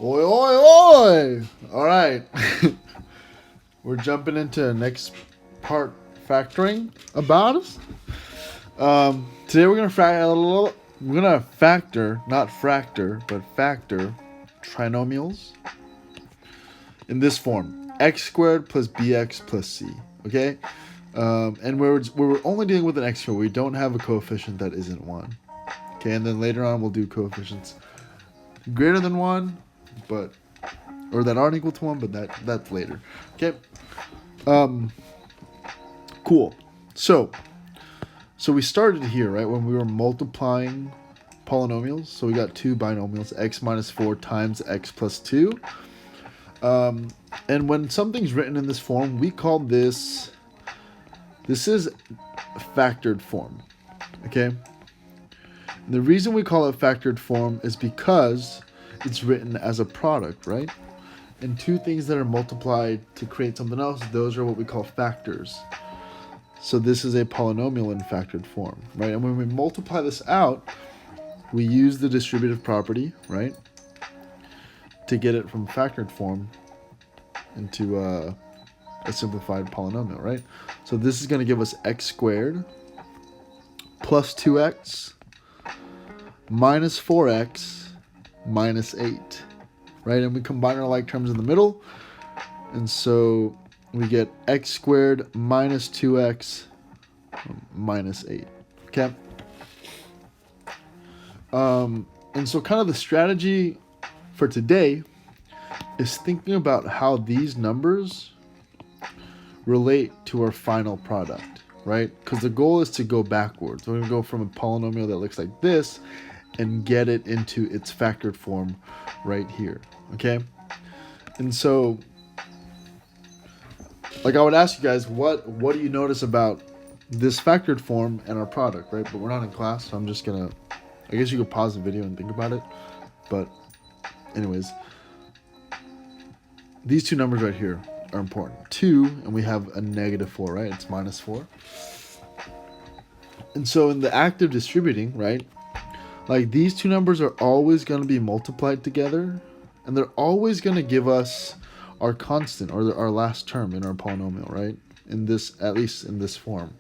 Oi, oi, oi! All right. We're jumping into the next part factoring about us. Today we're gonna factor, not fractor, but factor trinomials in this form: x squared plus bx plus c. Okay, and we're only dealing with an x squared. We don't have a coefficient that isn't one. Okay, and then later on we'll do coefficients greater than one, but or that aren't equal to one, but that's later. Okay. Um. Cool. So we started here, right, when we were multiplying polynomials. So we got two binomials, x minus 4 times x plus 2. And when something's written in this form, we call this is factored form. Okay. And the reason we call it factored form is because it's written as a product, right? And two things that are multiplied to create something else, those are what we call factors. So this is a polynomial in factored form, right? And when we multiply this out, we use the distributive property, right, to get it from factored form into a simplified polynomial, right? So this is going to give us x squared plus 2x minus 4x minus 8, right? And we combine our like terms in the middle, and so we get x squared minus 2x minus 8. Okay. And so kind of the strategy for today is thinking about how these numbers relate to our final product, right? Because the goal is to go backwards. We're going to go from a polynomial that looks like this and get it into its factored form right here, okay? And so, like, I would ask you guys, what do you notice about this factored form and our product, right? But we're not in class, so I'm just gonna, I guess you could pause the video and think about it. But anyways, these two numbers right here are important. 2, and we have a negative 4, right? It's minus 4. And so in the act of distributing, right, like these two numbers are always going to be multiplied together, and they're always going to give us our constant, or our last term in our polynomial, right? In this, at least in this form,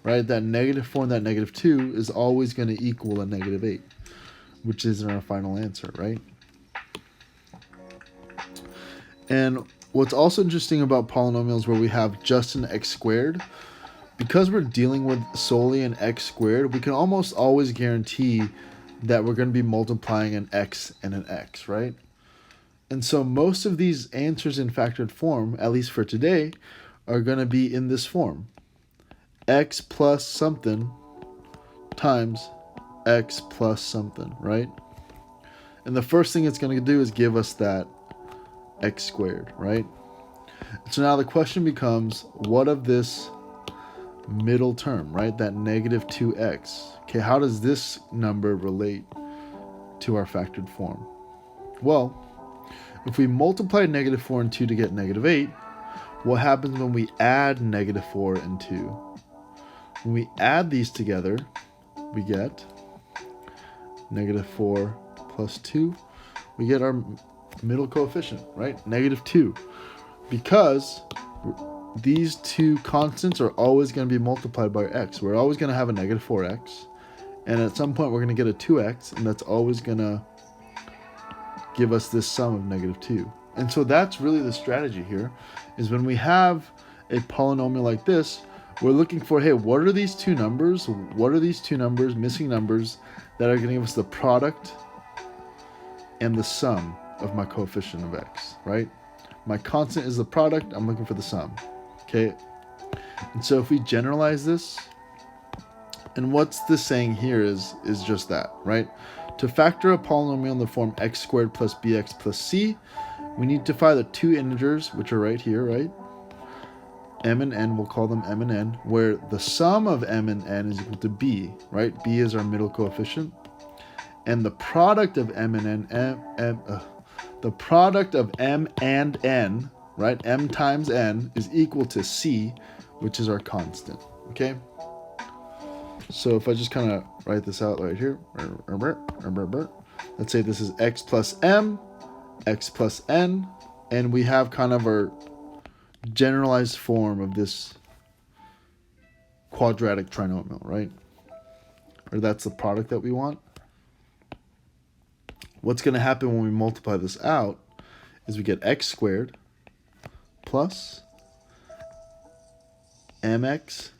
right? That negative 4 and that negative 2 is always going to equal a negative 8, which is our final answer, right? And what's also interesting about polynomials where we have just an x squared, because we're dealing with solely an x squared, we can almost always guarantee that we're going to be multiplying an x and an x, right? And so most of these answers in factored form, at least for today, are going to be in this form. X plus something times x plus something, right? And the first thing it's going to do is give us that x squared, right? So now the question becomes, what of this middle term, right? That negative 2x. Okay, how does this number relate to our factored form? Well, if we multiply negative 4 and 2 to get negative 8, what happens when we add negative 4 and 2? When we add these together, we get negative 4 plus 2. We get our middle coefficient, right? Negative 2. Because these two constants are always going to be multiplied by x. We're always going to have a negative 4x. And at some point, we're going to get a 2x, and that's always going to give us this sum of negative 2. And so that's really the strategy here, is when we have a polynomial like this, we're looking for, hey, what are these two numbers? What are these two numbers, missing numbers, that are going to give us the product and the sum of my coefficient of x, right? My constant is the product. I'm looking for the sum, okay? And so if we generalize this, and what's this saying here is just that, right? To factor a polynomial in the form x squared plus bx plus c, we need to find the two integers, which are right here, right? M and n, we'll call them m and n, where the sum of m and n is equal to b, right? B is our middle coefficient. And the product of m and n, the product of m and n, right? M times n is equal to c, which is our constant, okay? So if I just kind of write this out right here, let's say this is x plus m, x plus n, and we have kind of our generalized form of this quadratic trinomial, right? Or that's the product that we want. What's going to happen when we multiply this out is we get x squared plus mx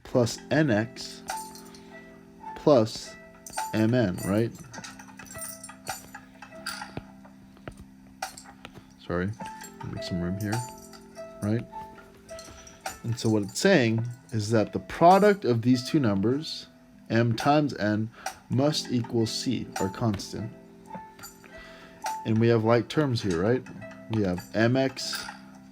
plus nx plus mn, right? Sorry, make some room here, right? And so what it's saying is that the product of these two numbers, m times n, must equal c, our constant. And we have like terms here, right? We have mx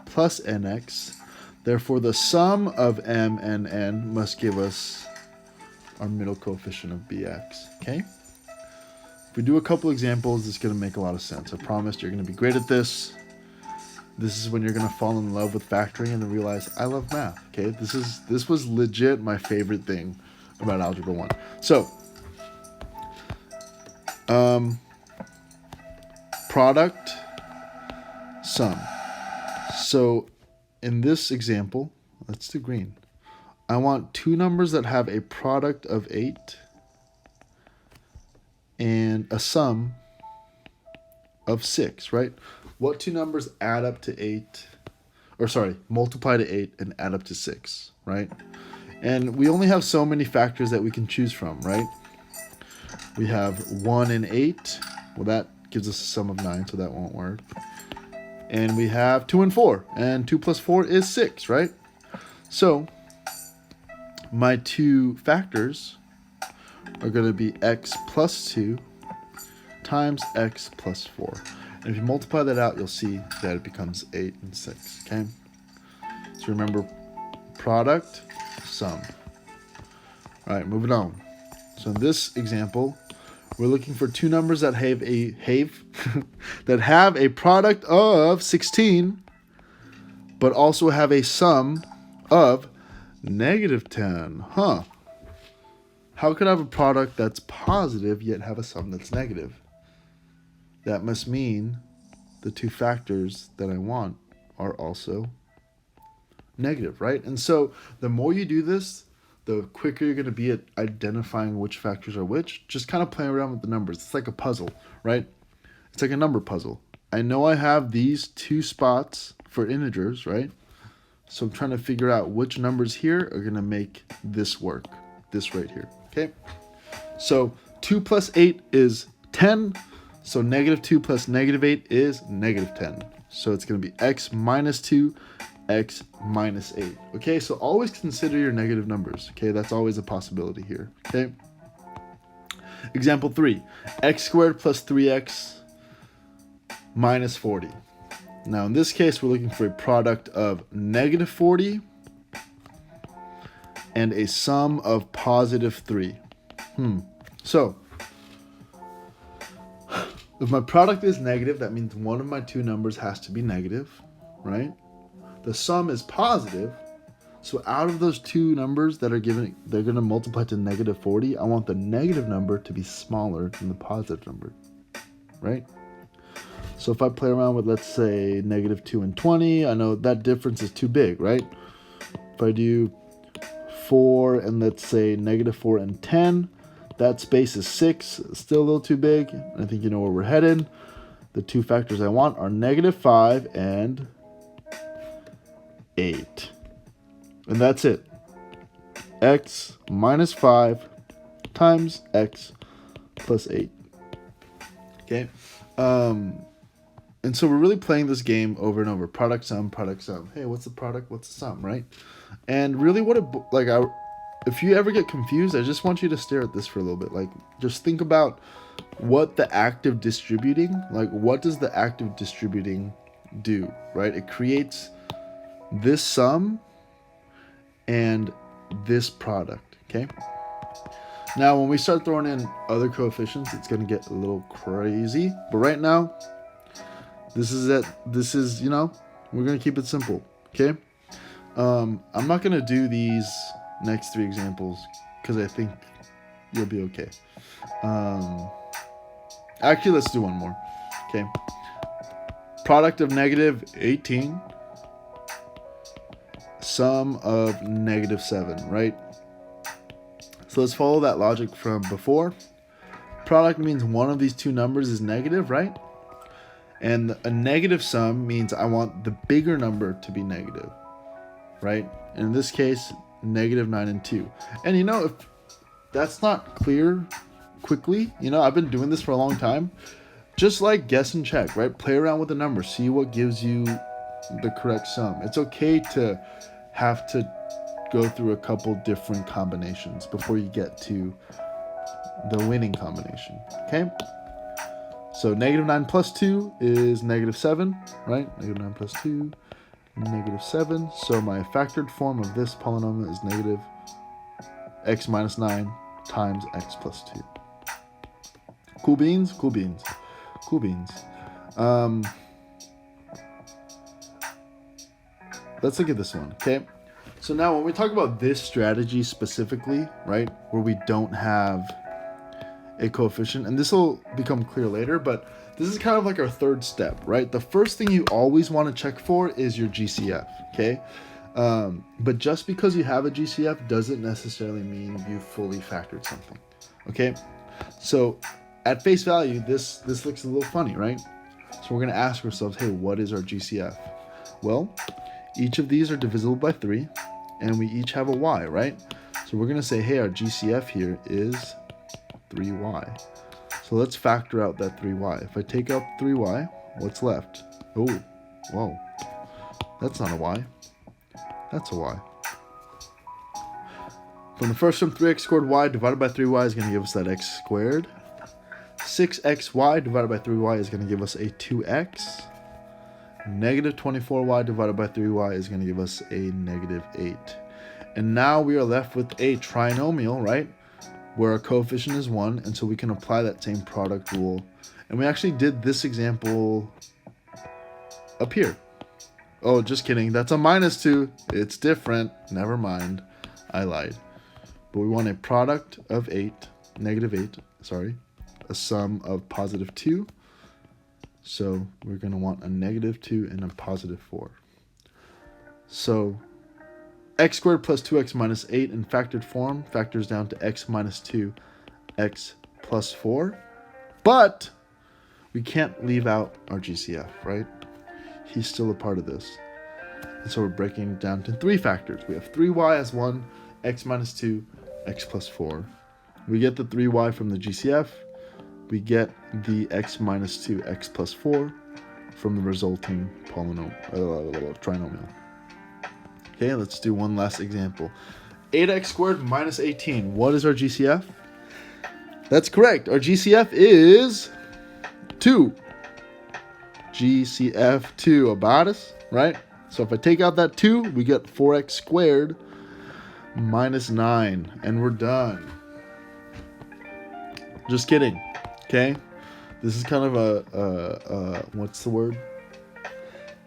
plus nx. Therefore, the sum of m and n must give us our middle coefficient of bx, okay? If we do a couple examples, it's going to make a lot of sense. I promise you're going to be great at this. This is when you're going to fall in love with factoring and realize I love math, okay? This was legit my favorite thing about Algebra 1. So, product, sum. So, in this example, let's do green. I want two numbers that have a product of 8 and a sum of 6, right? What two numbers add up to 8, or sorry, multiply to 8 and add up to 6, right? And we only have so many factors that we can choose from, right? We have 1 and 8. Well, that gives us a sum of 9, so that won't work. And we have 2 and 4, and 2 plus 4 is 6, right? So my two factors are going to be x plus 2 times x plus 4. And if you multiply that out, you'll see that it becomes 8 and 6, okay? So remember, product, sum. All right, moving on. So in this example, we're looking for two numbers that have a that have a product of 16, but also have a sum of -10. Huh. How could I have a product that's positive yet have a sum that's negative? That must mean the two factors that I want are also negative, right? And so the more you do this, the quicker you're going to be at identifying which factors are which. Just kind of playing around with the numbers. It's like a puzzle, right? It's like a number puzzle. I know I have these two spots for integers, right? So I'm trying to figure out which numbers here are going to make this work, this right here, okay? So 2 plus 8 is 10. So -2 plus -8 is -10. So it's going to be x minus 2, x minus 8. Okay, so always consider your negative numbers. Okay, that's always a possibility here. Okay. Example 3, x squared plus 3x minus 40. Now in this case, we're looking for a product of -40 and a sum of +3. So if my product is negative, that means one of my two numbers has to be negative, right? The sum is positive, so out of those two numbers that are given, they're going to multiply to -40. I want the negative number to be smaller than the positive number, right? So if I play around with, let's say, -2 and 20, I know that difference is too big, right? If I do 4 and let's say -4 and 10, that space is 6, still a little too big. I think you know where we're headed. The two factors I want are -5 and 8. And that's it. X minus 5 times x plus 8. Okay? And so we're really playing this game over and over. Product, sum, product, sum. Hey, what's the product? What's the sum, right? And really what if you ever get confused, I just want you to stare at this for a little bit. Like, just think about what the active distributing, like what does the active distributing do, right? It creates this sum and this product, okay? Now, when we start throwing in other coefficients, it's going to get a little crazy. But right now, this is it. This is, we're going to keep it simple, okay? I'm not going to do these next 3 examples because I think you'll be okay. Actually, let's do one more, okay? Product of negative 18. Sum of negative 7, right? So let's follow that logic from before. Product means one of these two numbers is negative, right? And a negative sum means I want the bigger number to be negative, right? And in this case, negative 9 and 2. And you know, if that's not clear quickly, you know, I've been doing this for a long time. Just like guess and check, right? Play around with the numbers. See what gives you the correct sum. It's okay to have to go through a couple different combinations before you get to the winning combination, okay? So negative 9 plus 2 is negative 7, right? Negative 9 plus 2, negative 7. So my factored form of this polynomial is negative x minus 9 times x plus 2. Cool beans? Cool beans. Cool beans. Let's look at this one, okay? So now when we talk about this strategy specifically, right, where we don't have a coefficient, and this will become clear later, but this is kind of like our third step, right? The first thing you always want to check for is your GCF, okay? But just because you have a GCF doesn't necessarily mean you fully factored something, okay? So at face value, this looks a little funny, right? So we're going to ask ourselves, hey, what is our GCF? Well, each of these are divisible by 3, and we each have a y, right? So we're going to say, hey, our GCF here is 3y. So let's factor out that 3y. If I take out 3y, what's left? Oh, whoa. That's not a y. That's a y. From the first term, 3x squared y divided by 3y is going to give us that x squared. 6xy divided by 3y is going to give us a 2x. Negative 24y divided by 3y is going to give us a negative 8. And now we are left with a trinomial, right? Where our coefficient is 1, and so we can apply that same product rule. And we actually did this example up here. Oh, just kidding. That's a minus 2. It's different. Never mind. I lied. But we want a product of 8, negative 8, sorry, a sum of positive 2. So we're going to want a negative 2 and a positive 4. So x squared plus 2x minus 8 in factored form factors down to x minus 2, x plus 4. But we can't leave out our GCF, right? He's still a part of this. And so we're breaking it down to 3 factors. We have 3y as 1, x minus 2, x plus 4. We get the 3y from the GCF. We get the x minus 2, x plus 4 from the resulting trinomial. Okay, let's do one last example. 8x squared minus 18. What is our GCF? That's correct. Our GCF is 2. GCF 2 about us, right? So if I take out that 2, we get 4x squared minus 9. And we're done. Just kidding. Okay? This is kind of a what's the word?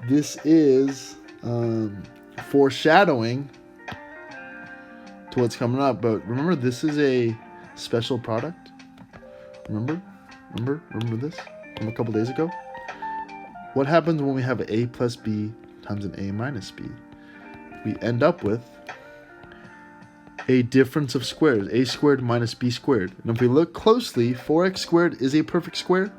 This is foreshadowing to what's coming up. But remember, this is a special product. Remember this from a couple days ago? What happens when we have an a plus b times an a minus b? We end up with a difference of squares, a squared minus b squared. And if we look closely, 4x squared is a perfect square.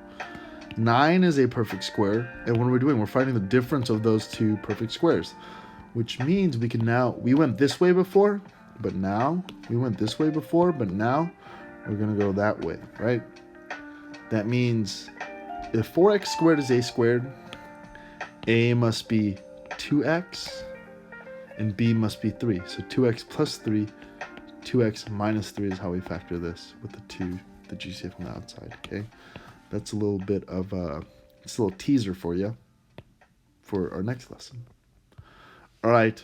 9 is a perfect square. And what are we doing? We're finding the difference of those two perfect squares, which means we can now, we went this way before, but now, we went this way before, but now we're going to go that way, right? That means if 4x squared is a squared, a must be 2x, and b must be 3. So 2x plus 3, 2x minus 3 is how we factor this with the 2, the GCF on the outside, okay? That's a little bit of it's a little teaser for you for our next lesson. All right,